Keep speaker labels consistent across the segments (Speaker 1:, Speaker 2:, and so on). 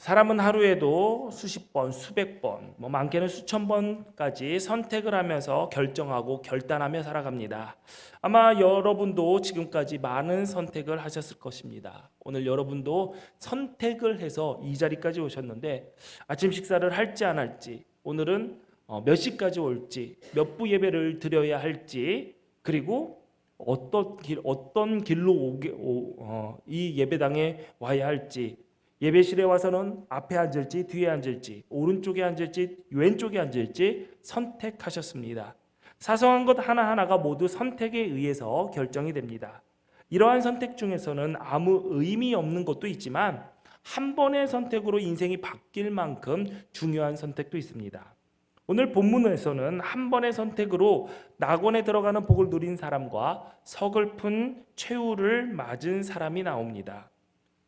Speaker 1: 사람은 하루에도 수십 번, 수백 번, 많게는 수천 번까지 선택을 하면서 결정하고 결단하며 살아갑니다. 아마 여러분도 지금까지 많은 선택을 하셨을 것입니다. 오늘 여러분도 선택을 해서 이 자리까지 오셨는데 아침 식사를 할지 안 할지, 오늘은 몇 시까지 올지, 몇 부 예배를 드려야 할지, 그리고 어떤 길로 이 예배당에 와야 할지, 예배실에 와서는 앞에 앉을지 뒤에 앉을지 오른쪽에 앉을지 왼쪽에 앉을지 선택하셨습니다. 사소한 것 하나하나가 모두 선택에 의해서 결정이 됩니다. 이러한 선택 중에서는 아무 의미 없는 것도 있지만 한 번의 선택으로 인생이 바뀔 만큼 중요한 선택도 있습니다. 오늘 본문에서는 한 번의 선택으로 낙원에 들어가는 복을 누린 사람과 서글픈 최후를 맞은 사람이 나옵니다.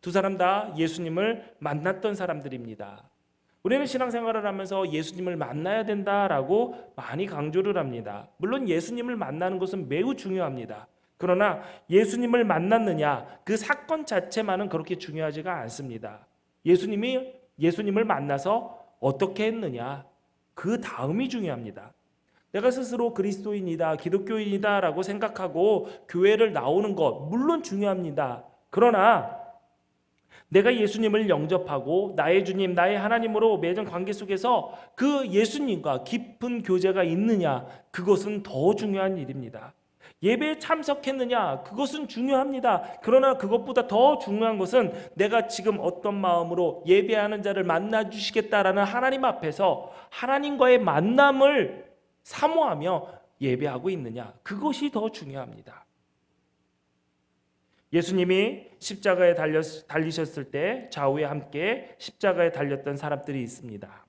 Speaker 1: 두 사람 다 예수님을 만났던 사람들입니다. 우리는 신앙생활을 하면서 예수님을 만나야 된다라고 많이 강조를 합니다. 물론 예수님을 만나는 것은 매우 중요합니다. 그러나 예수님을 만났느냐, 그 사건 자체만은 그렇게 중요하지가 않습니다. 예수님을 만나서 어떻게 했느냐, 그 다음이 중요합니다. 내가 스스로 그리스도인이다, 기독교인이다 라고 생각하고 교회를 나오는 것 물론 중요합니다. 그러나 내가 예수님을 영접하고 나의 주님, 나의 하나님으로 맺은 관계 속에서 그 예수님과 깊은 교제가 있느냐, 그것은 더 중요한 일입니다. 예배에 참석했느냐, 그것은 중요합니다. 그러나 그것보다 더 중요한 것은 내가 지금 어떤 마음으로 예배하는 자를 만나 주시겠다라는 하나님 앞에서 하나님과의 만남을 사모하며 예배하고 있느냐, 그것이 더 중요합니다. 예수님이 십자가에 달리셨을 때 좌우에 함께 십자가에 달렸던 사람들이 있습니다.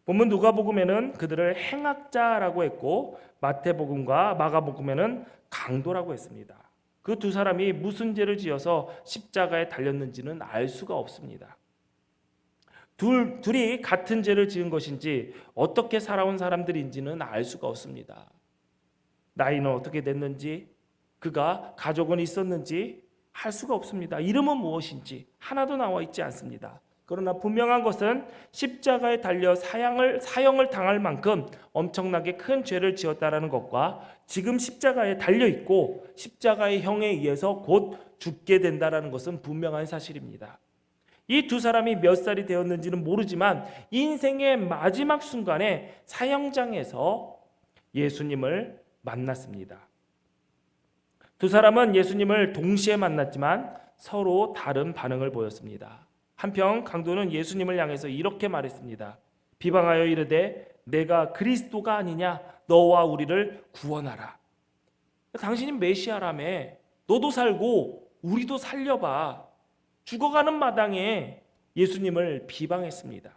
Speaker 1: 본문 누가복음에는 그들을 행악자라고 했고 마태복음과 마가복음에는 강도라고 했습니다. 그 두 사람이 무슨 죄를 지어서 십자가에 달렸는지는 알 수가 없습니다. 둘이 같은 죄를 지은 것인지 어떻게 살아온 사람들인지는 알 수가 없습니다. 나이는 어떻게 됐는지, 그가 가족은 있었는지 할 수가 없습니다. 이름은 무엇인지 하나도 나와 있지 않습니다. 그러나 분명한 것은 십자가에 달려 사형을 당할 만큼 엄청나게 큰 죄를 지었다라는 것과 지금 십자가에 달려 있고 십자가의 형에 의해서 곧 죽게 된다라는 것은 분명한 사실입니다. 이 두 사람이 몇 살이 되었는지는 모르지만 인생의 마지막 순간에 사형장에서 예수님을 만났습니다. 두 사람은 예수님을 동시에 만났지만 서로 다른 반응을 보였습니다. 한편 강도는 예수님을 향해서 이렇게 말했습니다. 비방하여 이르되 내가 그리스도가 아니냐, 너와 우리를 구원하라. 당신이 메시아라며, 너도 살고 우리도 살려봐. 죽어가는 마당에 예수님을 비방했습니다.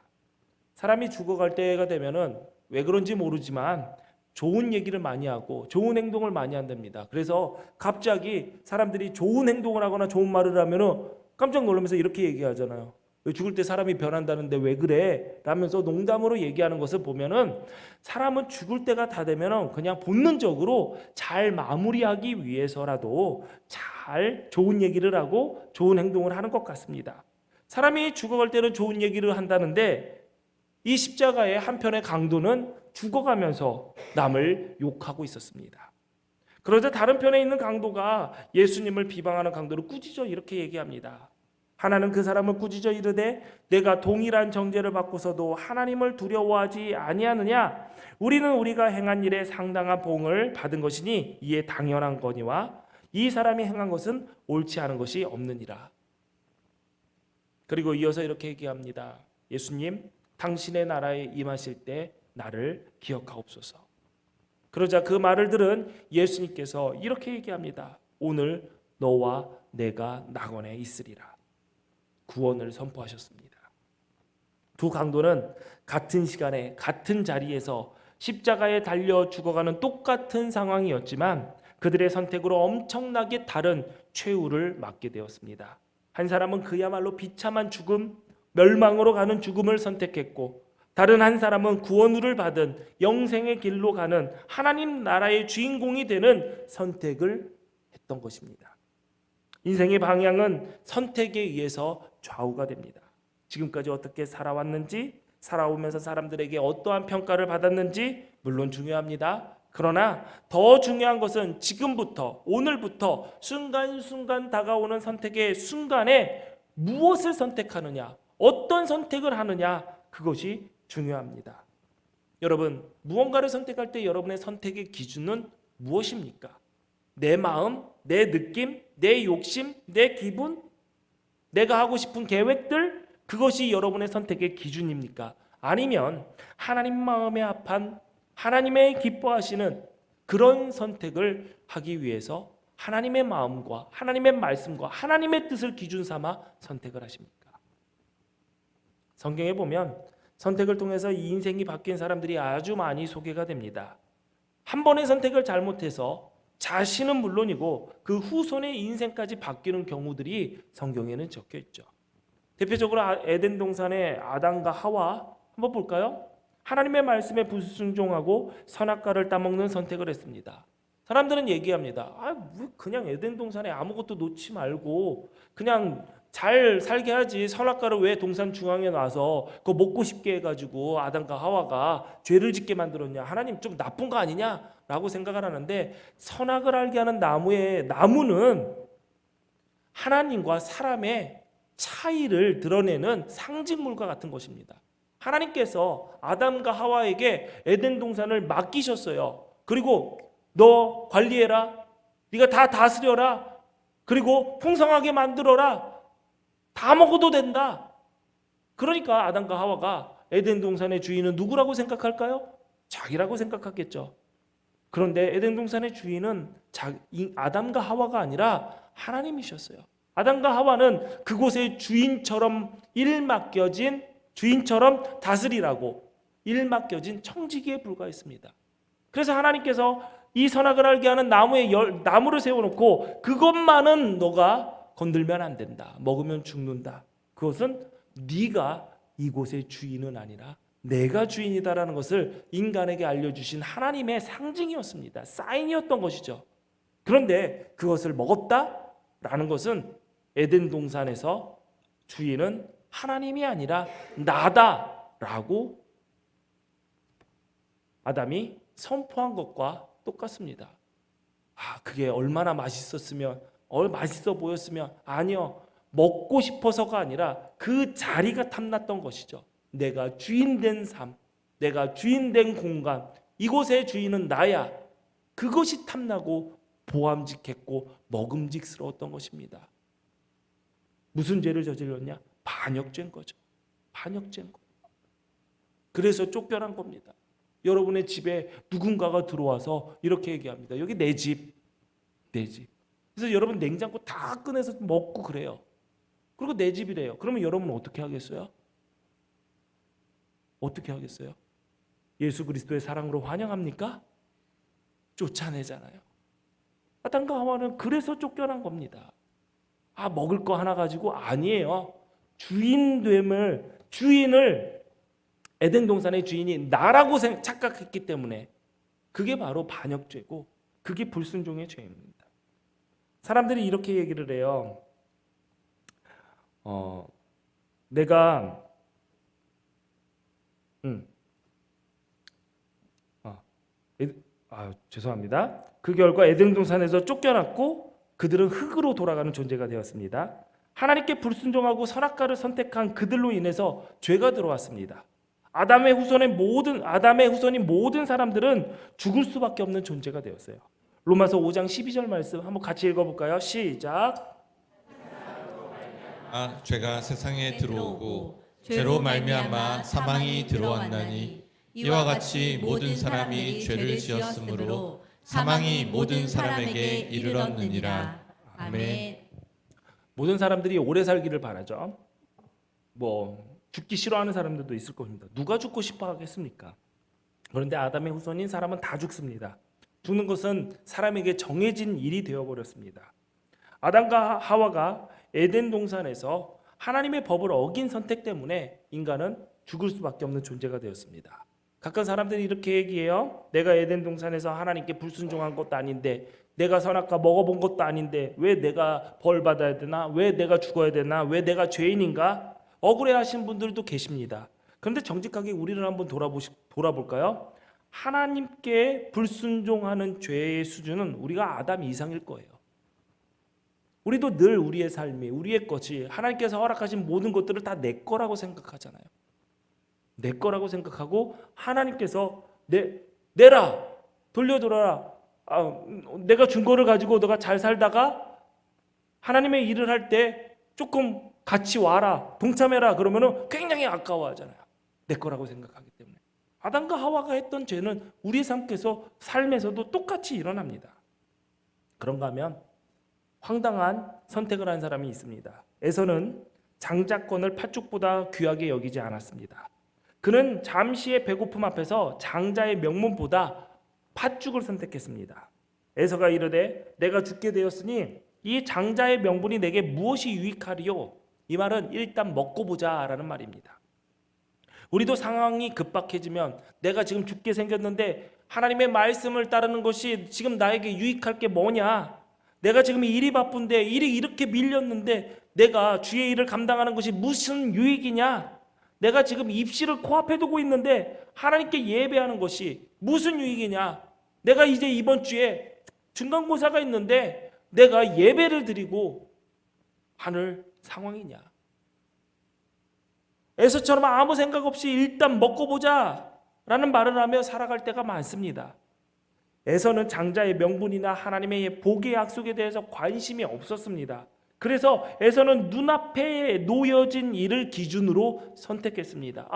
Speaker 1: 사람이 죽어갈 때가 되면은 왜 그런지 모르지만 좋은 얘기를 많이 하고 좋은 행동을 많이 한답니다. 그래서 갑자기 사람들이 좋은 행동을 하거나 좋은 말을 하면은 깜짝 놀라면서 이렇게 얘기하잖아요. 죽을 때 사람이 변한다는데 왜 그래? 라면서 농담으로 얘기하는 것을 보면은 사람은 죽을 때가 다 되면은 그냥 본능적으로 잘 마무리하기 위해서라도 잘 좋은 얘기를 하고 좋은 행동을 하는 것 같습니다. 사람이 죽어갈 때는 좋은 얘기를 한다는데 이 십자가의 한편의 강도는 죽어가면서 남을 욕하고 있었습니다. 그러자 다른 편에 있는 강도가 예수님을 비방하는 강도를 꾸짖어 이렇게 얘기합니다. 하나는 그 사람을 꾸짖어 이르되 내가 동일한 정죄를 받고서도 하나님을 두려워하지 아니하느냐? 우리는 우리가 행한 일에 상당한 보응을 받은 것이니 이에 당연한 거니와 이 사람이 행한 것은 옳지 않은 것이 없느니라. 그리고 이어서 이렇게 얘기합니다. 예수님, 당신의 나라에 임하실 때 나를 기억하옵소서. 그러자 그 말을 들은 예수님께서 이렇게 얘기합니다. 오늘 너와 내가 낙원에 있으리라. 구원을 선포하셨습니다. 두 강도는 같은 시간에 같은 자리에서 십자가에 달려 죽어가는 똑같은 상황이었지만 그들의 선택으로 엄청나게 다른 최후를 맞게 되었습니다. 한 사람은 그야말로 비참한 죽음, 멸망으로 가는 죽음을 선택했고 다른 한 사람은 구원을 받은 영생의 길로 가는 하나님 나라의 주인공이 되는 선택을 했던 것입니다. 인생의 방향은 선택에 의해서 좌우가 됩니다. 지금까지 어떻게 살아왔는지, 살아오면서 사람들에게 어떠한 평가를 받았는지 물론 중요합니다. 그러나 더 중요한 것은 지금부터, 오늘부터 순간순간 다가오는 선택의 순간에 무엇을 선택하느냐, 어떤 선택을 하느냐, 그것이 중요합니다. 여러분, 무언가를 선택할 때 여러분의 선택의 기준은 무엇입니까? 내 마음, 내 느낌, 내 욕심, 내 기분, 내가 하고 싶은 계획들, 그것이 여러분의 선택의 기준입니까? 아니면 하나님 마음에 합한, 하나님의 기뻐하시는 그런 선택을 하기 위해서 하나님의 마음과 하나님의 말씀과 하나님의 뜻을 기준 삼아 선택을 하십니까? 성경에 보면 선택을 통해서 이 인생이 바뀐 사람들이 아주 많이 소개가 됩니다. 한 번의 선택을 잘못해서 자신은 물론이고 그 후손의 인생까지 바뀌는 경우들이 성경에는 적혀 있죠. 대표적으로 에덴 동산의 아담과 하와 한번 볼까요? 하나님의 말씀에 불순종하고 선악과를 따먹는 선택을 했습니다. 사람들은 얘기합니다. 그냥 에덴 동산에 아무것도 놓지 말고 그냥 잘 살게 하지, 선악과를 왜 동산 중앙에 놔서 그거 먹고 싶게 해가지고 아담과 하와가 죄를 짓게 만들었냐, 하나님 좀 나쁜 거 아니냐 라고 생각을 하는데, 선악을 알게 하는 나무는 하나님과 사람의 차이를 드러내는 상징물과 같은 것입니다. 하나님께서 아담과 하와에게 에덴 동산을 맡기셨어요. 그리고 너 관리해라, 네가 다 다스려라, 그리고 풍성하게 만들어라, 다 먹어도 된다. 그러니까 아담과 하와가 에덴 동산의 주인은 누구라고 생각할까요? 자기라고 생각하겠죠. 그런데 에덴 동산의 주인은 아담과 하와가 아니라 하나님이셨어요. 아담과 하와는 그곳의 주인처럼 주인처럼 다스리라고 일 맡겨진 청지기에 불과했습니다. 그래서 하나님께서 이 선악을 알게 하는 나무를 세워놓고 그것만은 너가 건들면 안 된다, 먹으면 죽는다. 그것은 네가 이곳의 주인은 아니라 내가 주인이다라는 것을 인간에게 알려주신 하나님의 상징이었습니다. 사인이었던 것이죠. 그런데 그것을 먹었다라는 것은 에덴 동산에서 주인은 하나님이 아니라 나다라고 아담이 선포한 것과 똑같습니다. 그게 얼마나 맛있었으면, 맛있어 보였으면, 아니요, 먹고 싶어서가 아니라 그 자리가 탐났던 것이죠. 내가 주인된 삶, 내가 주인된 공간, 이곳의 주인은 나야. 그것이 탐나고 보암직했고 먹음직스러웠던 것입니다. 무슨 죄를 저질렀냐? 반역죄인 거죠. 반역죄인 거. 그래서 쫓겨난 겁니다. 여러분의 집에 누군가가 들어와서 이렇게 얘기합니다. 여기 내 집, 내 집. 그래서 여러분 냉장고 다 꺼내서 먹고 그래요. 그리고 내 집이래요. 그러면 여러분은 어떻게 하겠어요? 어떻게 하겠어요? 예수 그리스도의 사랑으로 환영합니까? 쫓아내잖아요. 아담과 하와는 그래서 쫓겨난 겁니다. 먹을 거 하나 가지고 아니에요. 주인을 에덴 동산의 주인이 나라고 착각했기 때문에 그게 바로 반역죄고 그게 불순종의 죄입니다. 사람들이 이렇게 얘기를 해요. 내가 죄송합니다. 그 결과 에덴 동산에서 쫓겨났고 그들은 흙으로 돌아가는 존재가 되었습니다. 하나님께 불순종하고 선악과를 선택한 그들로 인해서 죄가 들어왔습니다. 아담의 후손인 모든 사람들은 죽을 수밖에 없는 존재가 되었어요. 로마서 5장 12절 말씀 한번 같이 읽어볼까요? 시작.
Speaker 2: 죄가 세상에 들어오고 죄로 말미암아 사망이 들어왔나니 이와 같이 모든 사람이 죄를 지었으므로 사망이 모든 사람에게 이르렀느니라. 아멘.
Speaker 1: 모든 사람들이 오래 살기를 바라죠. 죽기 싫어하는 사람들도 있을 겁니다. 누가 죽고 싶어 하겠습니까? 그런데 아담의 후손인 사람은 다 죽습니다. 죽는 것은 사람에게 정해진 일이 되어버렸습니다. 아담과 하와가 에덴 동산에서 하나님의 법을 어긴 선택 때문에 인간은 죽을 수밖에 없는 존재가 되었습니다. 가끔 사람들이 이렇게 얘기해요. 내가 에덴 동산에서 하나님께 불순종한 것도 아닌데, 내가 선악과 먹어본 것도 아닌데 왜 내가 벌 받아야 되나? 왜 내가 죽어야 되나? 왜 내가 죄인인가? 억울해하신 분들도 계십니다. 그런데 정직하게 우리를 한번 돌아볼까요? 하나님께 불순종하는 죄의 수준은 우리가 아담 이상일 거예요. 우리도 늘 우리의 삶이, 우리의 것이 하나님께서 허락하신 모든 것들을 다 내 거라고 생각하잖아요. 내 거라고 생각하고 하나님께서 내라, 돌려줘라. 내가 준 거를 가지고 너가 잘 살다가 하나님의 일을 할 때 조금 같이 와라, 동참해라 그러면은 굉장히 아까워하잖아요. 내 거라고 생각하기 때문에. 아담과 하와가 했던 죄는 우리 삶에서도 똑같이 일어납니다. 그런가 하면 황당한 선택을 한 사람이 있습니다. 에서는 장자권을 팥죽보다 귀하게 여기지 않았습니다. 그는 잠시의 배고픔 앞에서 장자의 명분보다 팥죽을 선택했습니다. 에서가 이르되 내가 죽게 되었으니 이 장자의 명분이 내게 무엇이 유익하리요? 이 말은 일단 먹고 보자라는 말입니다. 우리도 상황이 급박해지면 내가 지금 죽게 생겼는데 하나님의 말씀을 따르는 것이 지금 나에게 유익할 게 뭐냐? 내가 지금 일이 바쁜데 일이 이렇게 밀렸는데 내가 주의 일을 감당하는 것이 무슨 유익이냐? 내가 지금 입시를 코앞에 두고 있는데 하나님께 예배하는 것이 무슨 유익이냐? 내가 이제 이번 주에 중간고사가 있는데 내가 예배를 드리고 하늘 상황이냐? 에서처럼 아무 생각 없이 일단 먹고 보자 라는 말을 하며 살아갈 때가 많습니다. 에서는 장자의 명분이나 하나님의 복의 약속에 대해서 관심이 없었습니다. 그래서 에서는 눈앞에 놓여진 일을 기준으로 선택했습니다.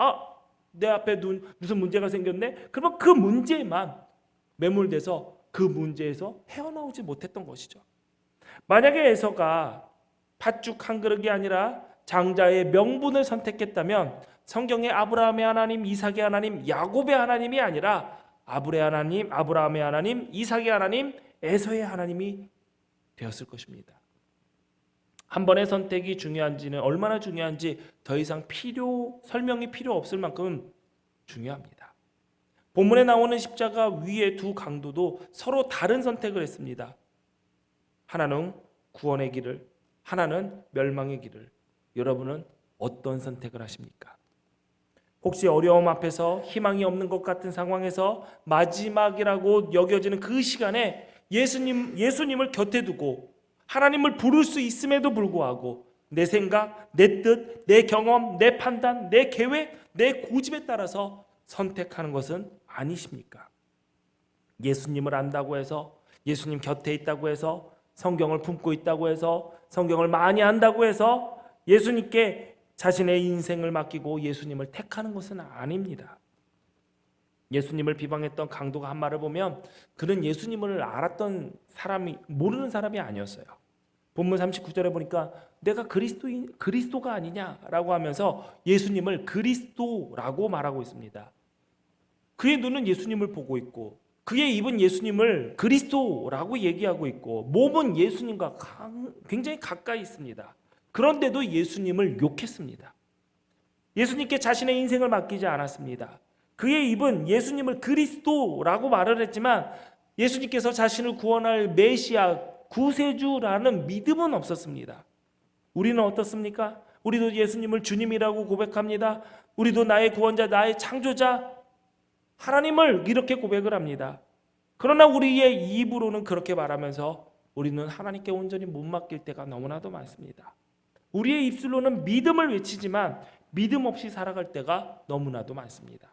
Speaker 1: 내 앞에 무슨 문제가 생겼네? 그러면 그 문제만 매몰돼서 그 문제에서 헤어나오지 못했던 것이죠. 만약에 에서가 팥죽 한 그릇이 아니라 장자의 명분을 선택했다면 성경의 아브라함의 하나님, 이삭의 하나님, 야곱의 하나님이 아니라 아브라함의 하나님, 이삭의 하나님, 에서의 하나님이 되었을 것입니다. 한 번의 선택이 중요한지는 얼마나 중요한지 더 이상 설명이 필요 없을 만큼 중요합니다. 본문에 나오는 십자가 위의 두 강도도 서로 다른 선택을 했습니다. 하나는 구원의 길을, 하나는 멸망의 길을. 여러분은 어떤 선택을 하십니까? 혹시 어려움 앞에서 희망이 없는 것 같은 상황에서 마지막이라고 여겨지는 그 시간에 예수님을 곁에 두고 하나님을 부를 수 있음에도 불구하고 내 생각, 내 뜻, 내 경험, 내 판단, 내 계획, 내 고집에 따라서 선택하는 것은 아니십니까? 예수님을 안다고 해서, 예수님 곁에 있다고 해서, 성경을 품고 있다고 해서, 성경을 많이 안다고 해서 예수님께 자신의 인생을 맡기고 예수님을 택하는 것은 아닙니다. 예수님을 비방했던 강도가 한 말을 보면 그는 예수님을 알았던 사람이, 모르는 사람이 아니었어요. 본문 39절에 보니까 내가 그리스도가 아니냐라고 하면서 예수님을 그리스도라고 말하고 있습니다. 그의 눈은 예수님을 보고 있고 그의 입은 예수님을 그리스도라고 얘기하고 있고 몸은 예수님과 굉장히 가까이 있습니다. 그런데도 예수님을 욕했습니다. 예수님께 자신의 인생을 맡기지 않았습니다. 그의 입은 예수님을 그리스도라고 말을 했지만 예수님께서 자신을 구원할 메시아, 구세주라는 믿음은 없었습니다. 우리는 어떻습니까? 우리도 예수님을 주님이라고 고백합니다. 우리도 나의 구원자, 나의 창조자 하나님을 이렇게 고백을 합니다. 그러나 우리의 입으로는 그렇게 말하면서 우리는 하나님께 온전히 못 맡길 때가 너무나도 많습니다. 우리의 입술로는 믿음을 외치지만 믿음 없이 살아갈 때가 너무나도 많습니다.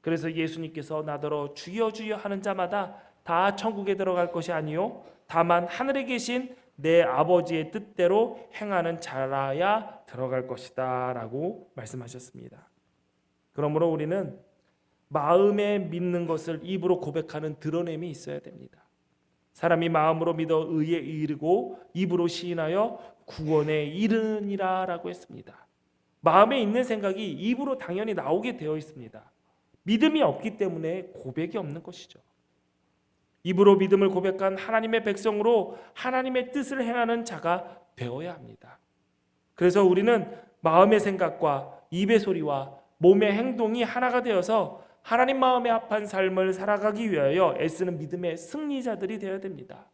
Speaker 1: 그래서 예수님께서 나더러 주여 주여 하는 자마다 다 천국에 들어갈 것이 아니요 다만 하늘에 계신 내 아버지의 뜻대로 행하는 자라야 들어갈 것이다 라고 말씀하셨습니다. 그러므로 우리는 마음에 믿는 것을 입으로 고백하는 드러냄이 있어야 됩니다. 사람이 마음으로 믿어 의에 이르고 입으로 시인하여 구원에 이르니라 라고 했습니다. 마음에 있는 생각이 입으로 당연히 나오게 되어 있습니다. 믿음이 없기 때문에 고백이 없는 것이죠. 입으로 믿음을 고백한 하나님의 백성으로 하나님의 뜻을 행하는 자가 되어야 합니다. 그래서 우리는 마음의 생각과 입의 소리와 몸의 행동이 하나가 되어서 하나님 마음에 합한 삶을 살아가기 위하여 애쓰는 믿음의 승리자들이 되어야 됩니다.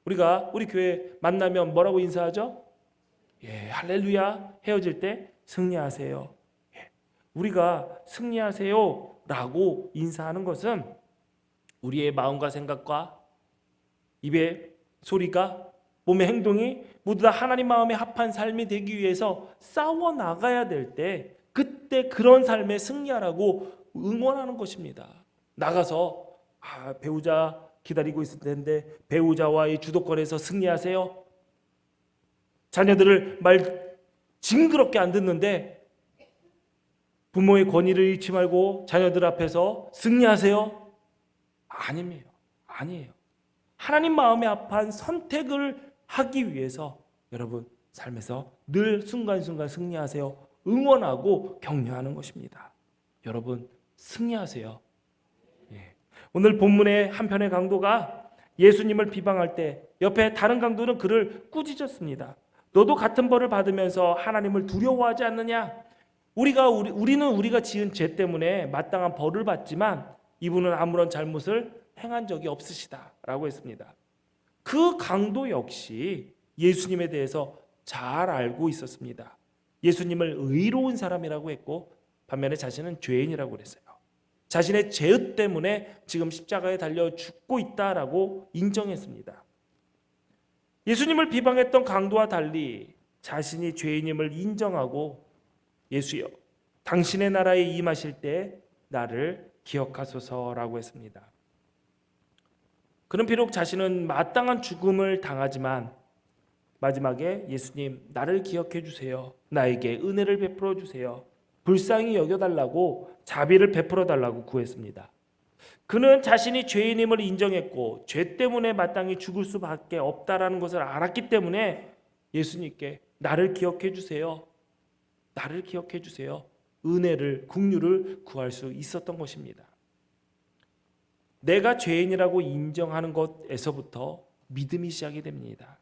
Speaker 1: 우리가 우리 교회 만나면 뭐라고 인사하죠? 예, 할렐루야. 헤어질 때 승리하세요. 우리가 승리하세요 라고 인사하는 것은 우리의 마음과 생각과 입의 소리가 몸의 행동이 모두 다 하나님 마음에 합한 삶이 되기 위해서 싸워 나가야 될 때 그때 그런 삶에 승리하라고 응원하는 것입니다. 나가서 배우자 기다리고 있을 텐데 배우자와의 주도권에서 승리하세요. 자녀들을 말 징그럽게 안 듣는데 부모의 권위를 잃지 말고 자녀들 앞에서 승리하세요. 아니에요. 하나님 마음에 합한 선택을 하기 위해서 여러분 삶에서 늘 순간순간 승리하세요. 응원하고 격려하는 것입니다. 여러분 승리하세요. 오늘 본문의 한편의 강도가 예수님을 비방할 때 옆에 다른 강도는 그를 꾸짖었습니다. 너도 같은 벌을 받으면서 하나님을 두려워하지 않느냐? 우리는 우리가 지은 죄 때문에 마땅한 벌을 받지만 이분은 아무런 잘못을 행한 적이 없으시다라고 했습니다. 그 강도 역시 예수님에 대해서 잘 알고 있었습니다. 예수님을 의로운 사람이라고 했고 반면에 자신은 죄인이라고 그랬어요. 자신의 죄 때문에 지금 십자가에 달려 죽고 있다라고 인정했습니다. 예수님을 비방했던 강도와 달리 자신이 죄인임을 인정하고 예수여 당신의 나라에 임하실 때 나를 기억하소서라고 했습니다. 그는 비록 자신은 마땅한 죽음을 당하지만 마지막에 예수님 나를 기억해 주세요. 나에게 은혜를 베풀어 주세요. 불쌍히 여겨달라고 자비를 베풀어 달라고 구했습니다. 그는 자신이 죄인임을 인정했고 죄 때문에 마땅히 죽을 수밖에 없다라는 것을 알았기 때문에 예수님께 나를 기억해 주세요. 나를 기억해 주세요. 은혜를 긍휼을 구할 수 있었던 것입니다. 내가 죄인이라고 인정하는 것에서부터 믿음이 시작이 됩니다.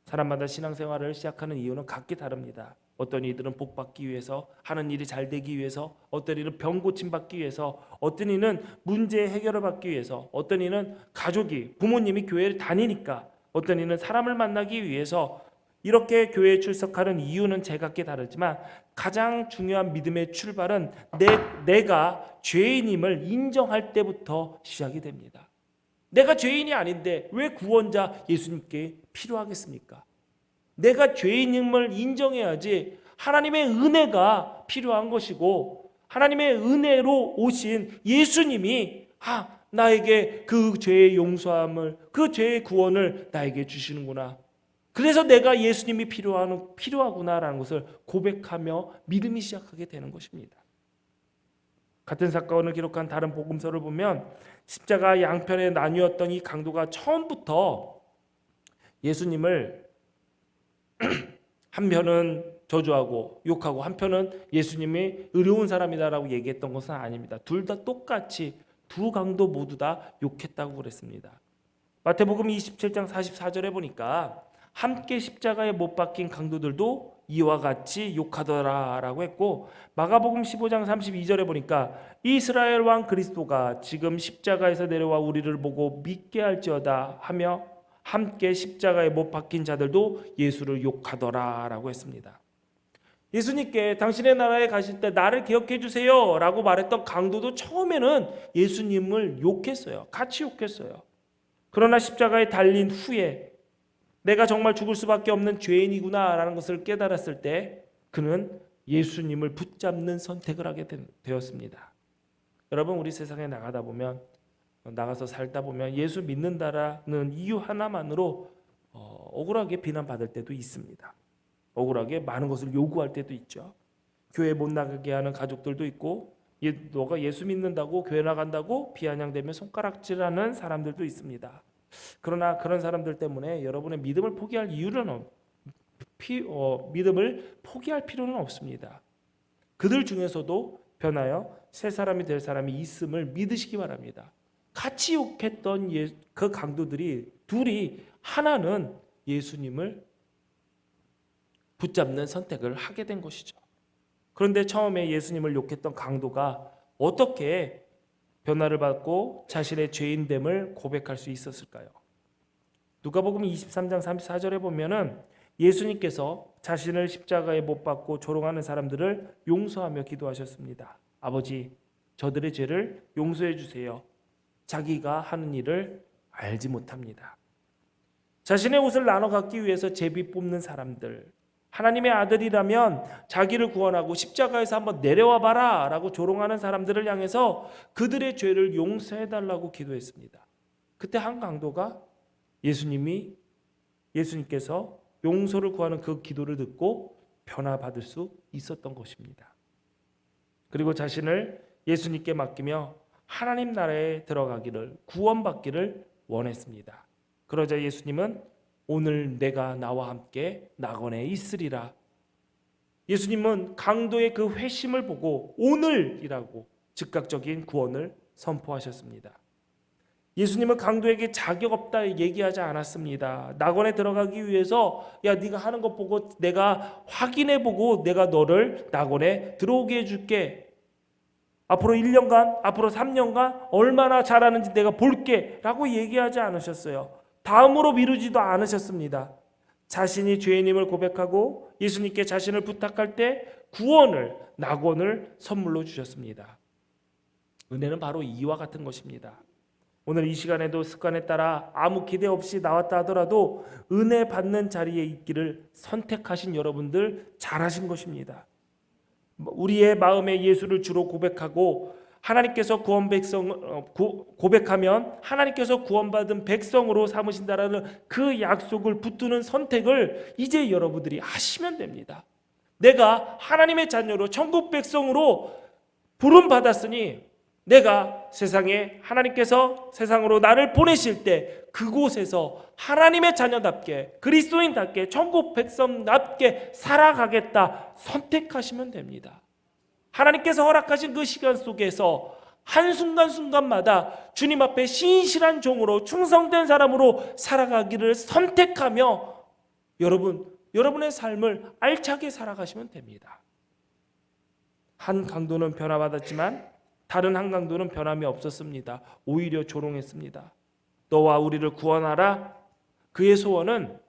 Speaker 1: 사람마다 신앙생활을 시작하는 이유는 각기 다릅니다. 어떤 이들은 복 받기 위해서, 하는 일이 잘 되기 위해서, 어떤 이는 병 고침 받기 위해서, 어떤 이는 문제 해결을 받기 위해서, 어떤 이는 가족이 부모님이 교회를 다니니까, 어떤 이는 사람을 만나기 위해서 이렇게 교회에 출석하는 이유는 제각기 다르지만 가장 중요한 믿음의 출발은 내가 죄인임을 인정할 때부터 시작이 됩니다. 내가 죄인이 아닌데 왜 구원자 예수님께 필요하겠습니까? 내가 죄인임을 인정해야지 하나님의 은혜가 필요한 것이고 하나님의 은혜로 오신 예수님이 나에게 그 죄의 용서함을 그 죄의 구원을 나에게 주시는구나. 그래서 내가 예수님이 필요하구나라는 것을 고백하며 믿음이 시작하게 되는 것입니다. 같은 사건을 기록한 다른 복음서를 보면 십자가 양편에 나뉘었던 이 강도가 처음부터 예수님을 한편은 저주하고 욕하고 한편은 예수님이 의로운 사람이다라고 얘기했던 것은 아닙니다. 둘 다 똑같이 두 강도 모두 다 욕했다고 그랬습니다. 마태복음 27장 44절에 보니까 함께 십자가에 못 박힌 강도들도 이와 같이 욕하더라라고 했고 마가복음 15장 32절에 보니까 이스라엘 왕 그리스도가 지금 십자가에서 내려와 우리를 보고 믿게 할지어다 하며 함께 십자가에 못 박힌 자들도 예수를 욕하더라라고 했습니다. 예수님께 당신의 나라에 가실 때 나를 기억해 주세요 라고 말했던 강도도 처음에는 예수님을 욕했어요. 같이 욕했어요. 그러나 십자가에 달린 후에 내가 정말 죽을 수밖에 없는 죄인이구나 라는 것을 깨달았을 때 그는 예수님을 붙잡는 선택을 하게 되었습니다. 여러분 우리 세상에 나가서 살다 보면 예수 믿는다라는 이유 하나만으로 억울하게 비난받을 때도 있습니다. 억울하게 많은 것을 요구할 때도 있죠. 교회 못 나가게 하는 가족들도 있고 너가 예수 믿는다고 교회 나간다고 비아냥대며 손가락질하는 사람들도 있습니다. 그러나 그런 사람들 때문에 여러분의 믿음을 포기할 믿음을 포기할 필요는 없습니다. 그들 중에서도 변하여 새 사람이 될 사람이 있음을 믿으시기 바랍니다. 같이 욕했던 그 강도들이 둘이 하나는 예수님을 붙잡는 선택을 하게 된 것이죠. 그런데 처음에 예수님을 욕했던 강도가 어떻게 변화를 받고 자신의 죄인됨을 고백할 수 있었을까요? 누가복음 23장 34절에 보면은 예수님께서 자신을 십자가에 못 박고 조롱하는 사람들을 용서하며 기도하셨습니다. 아버지, 저들의 죄를 용서해 주세요. 자기가 하는 일을 알지 못합니다. 자신의 옷을 나눠 갖기 위해서 제비 뽑는 사람들, 하나님의 아들이라면 자기를 구원하고 십자가에서 한번 내려와 봐라 라고 조롱하는 사람들을 향해서 그들의 죄를 용서해 달라고 기도했습니다. 그때 한 강도가 예수님께서 용서를 구하는 그 기도를 듣고 변화받을 수 있었던 것입니다. 그리고 자신을 예수님께 맡기며 하나님 나라에 들어가기를, 구원받기를 원했습니다. 그러자 예수님은 오늘 내가 나와 함께 낙원에 있으리라. 예수님은 강도의 그 회심을 보고 오늘이라고 즉각적인 구원을 선포하셨습니다. 예수님은 강도에게 자격 없다 얘기하지 않았습니다. 낙원에 들어가기 위해서 야, 네가 하는 것 보고 내가 확인해 보고 내가 너를 낙원에 들어오게 해줄게. 앞으로 1년간, 앞으로 3년간 얼마나 잘하는지 내가 볼게 라고 얘기하지 않으셨어요. 다음으로 미루지도 않으셨습니다. 자신이 죄인임을 고백하고 예수님께 자신을 부탁할 때 구원을, 낙원을 선물로 주셨습니다. 은혜는 바로 이와 같은 것입니다. 오늘 이 시간에도 습관에 따라 아무 기대 없이 나왔다 하더라도 은혜 받는 자리에 있기를 선택하신 여러분들 잘하신 것입니다. 우리의 마음에 예수를 주로 고백하고 하나님께서 고백하면 하나님께서 구원받은 백성으로 삼으신다라는 그 약속을 붙드는 선택을 이제 여러분들이 하시면 됩니다. 내가 하나님의 자녀로 천국 백성으로 부름 받았으니 내가 세상에 하나님께서 세상으로 나를 보내실 때 그곳에서 하나님의 자녀답게 그리스도인답게 천국 백성답게 살아가겠다 선택하시면 됩니다. 하나님께서 허락하신 그 시간 속에서 한순간순간마다 주님 앞에 신실한 종으로 충성된 사람으로 살아가기를 선택하며 여러분의 삶을 알차게 살아가시면 됩니다. 한 강도는 변화받았지만 다른 한 강도는 변함이 없었습니다. 오히려 조롱했습니다. 너와 우리를 구원하라. 그의 소원은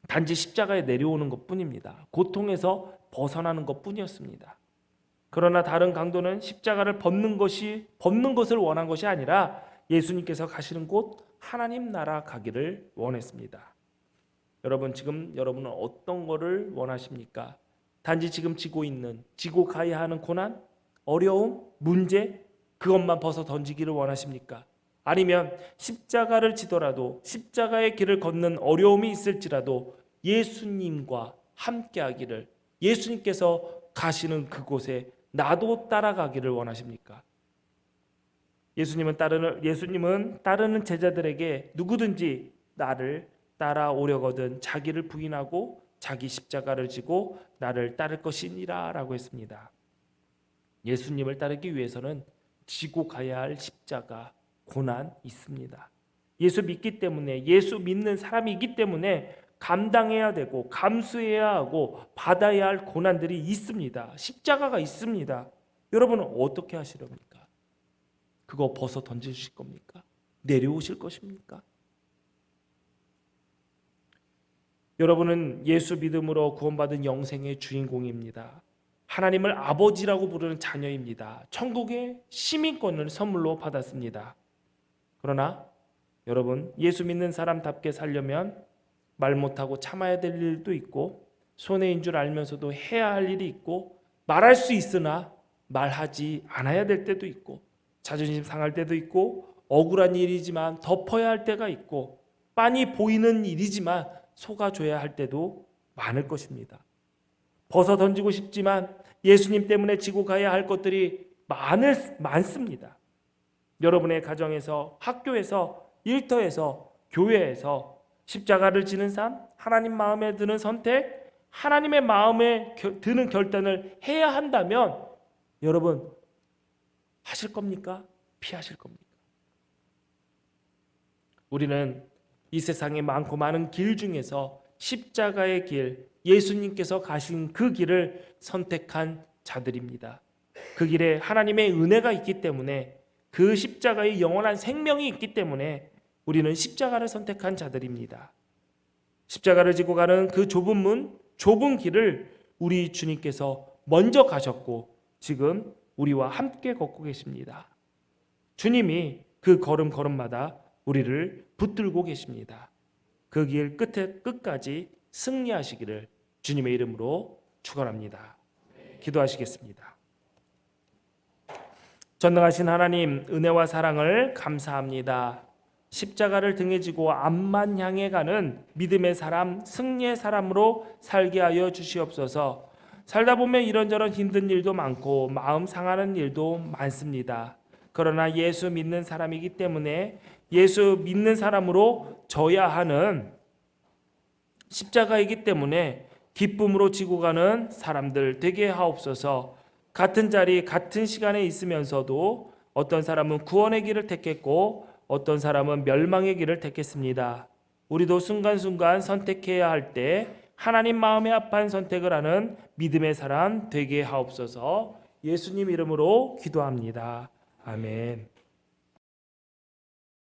Speaker 1: 단지 십자가에 내려오는 것뿐입니다. 고통에서 벗어나는 것뿐이었습니다. 그러나 다른 강도는 십자가를 벗는 것을 원한 것이 아니라 예수님께서 가시는 곳 하나님 나라 가기를 원했습니다. 여러분, 지금 여러분은 어떤 것을 원하십니까? 단지 지금 지고 가야 하는 고난, 어려움, 문제, 그것만 벗어 던지기를 원하십니까? 아니면 십자가를 지더라도 십자가의 길을 걷는 어려움이 있을지라도 예수님과 함께하기를, 예수님께서 가시는 그곳에 나도 따라가기를 원하십니까? 예수님은 따르는 제자들에게 누구든지 나를 따라오려거든 자기를 부인하고 자기 십자가를 지고 나를 따를 것이니라 라고 했습니다. 예수님을 따르기 위해서는 지고 가야 할 십자가, 고난 있습니다. 예수 믿기 때문에, 예수 믿는 사람이기 때문에 감당해야 되고 감수해야 하고 받아야 할 고난들이 있습니다. 십자가가 있습니다. 여러분은 어떻게 하시렵니까? 그거 벗어 던지실 겁니까? 내려오실 것입니까? 여러분은 예수 믿음으로 구원받은 영생의 주인공입니다. 하나님을 아버지라고 부르는 자녀입니다. 천국의 시민권을 선물로 받았습니다. 그러나 여러분, 예수 믿는 사람답게 살려면 말 못하고 참아야 될 일도 있고 손해인 줄 알면서도 해야 할 일이 있고 말할 수 있으나 말하지 않아야 될 때도 있고 자존심 상할 때도 있고 억울한 일이지만 덮어야 할 때가 있고 빤히 보이는 일이지만 속아줘야 할 때도 많을 것입니다. 벗어 던지고 싶지만 예수님 때문에 지고 가야 할 것들이 많습니다. 여러분의 가정에서, 학교에서, 일터에서, 교회에서 십자가를 지는 삶, 하나님 마음에 드는 선택, 하나님의 마음에 드는 결단을 해야 한다면 여러분 하실 겁니까? 피하실 겁니까? 우리는 이 세상에 많고 많은 길 중에서 십자가의 길, 예수님께서 가신 그 길을 선택한 자들입니다. 그 길에 하나님의 은혜가 있기 때문에, 그 십자가의 영원한 생명이 있기 때문에 우리는 십자가를 선택한 자들입니다. 십자가를 지고 가는 그 좁은 문, 좁은 길을 우리 주님께서 먼저 가셨고 지금 우리와 함께 걷고 계십니다. 주님이 그 걸음걸음마다 우리를 붙들고 계십니다. 그 길 끝까지 승리하시기를 주님의 이름으로 축원합니다. 기도하시겠습니다. 전능하신 하나님, 은혜와 사랑을 감사합니다. 십자가를 등에 지고 앞만 향해 가는 믿음의 사람, 승리의 사람으로 살게 하여 주시옵소서. 살다 보면 이런저런 힘든 일도 많고 마음 상하는 일도 많습니다. 그러나 예수 믿는 사람이기 때문에 예수 믿는 사람으로 져야 하는 십자가이기 때문에 기쁨으로 지고 가는 사람들 되게 하옵소서. 같은 자리 같은 시간에 있으면서도 어떤 사람은 구원의 길을 택했고 어떤 사람은 멸망의 길을 택했습니다. 우리도 순간순간 선택해야 할 때 하나님 마음에 합한 선택을 하는 믿음의 사람 되게 하옵소서. 예수님 이름으로 기도합니다. 아멘.